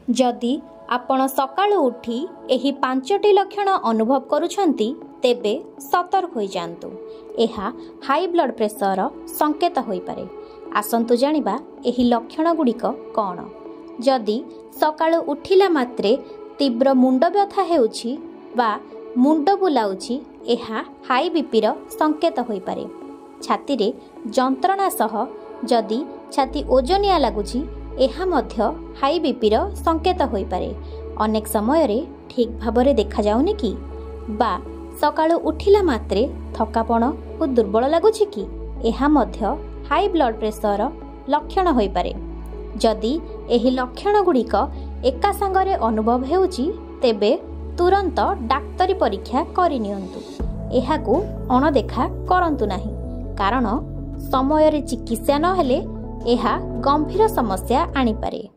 जदि आपण सकाळु उठी एही 5टी लक्षण अनुभव करुछंती तेबे सतर्क होई जांतु। एहा हाई ब्लड प्रेशर संकेत होई पारे। आसंतु जानिबा एही लक्षण गुड़िक कौन। जदि सकाळु उठिला मात्रे तीव्र मुंड व्यथा हेउछि वा मुंड बुलाउछि एहा हाई बीपी रो संकेत होई पारे। छाती रे जंत्रणा सह जदि छाती ओजनिया लागुछि एहा मध्य हाई बीपी रो संकेत होई पारे। अनेक समय रे ठीक भाबरे देखा जाउनी कि बा सकाळु उठिला मात्रे थकापण ओ दुर्बल लागुछि कि एहा मध्य हाई ब्लड प्रेशर लक्षण होई पारे। जदि एही लक्षण गुड़िक एका संगरे अनुभव हेउछि तेबे तुरंत डाक्तरी परीक्षा करिनियंतु। एहाकु अणदेखा करंतु नाही, कारण समय रे चिकित्सा न हेले एहा गंभीर समस्या आनी पारे।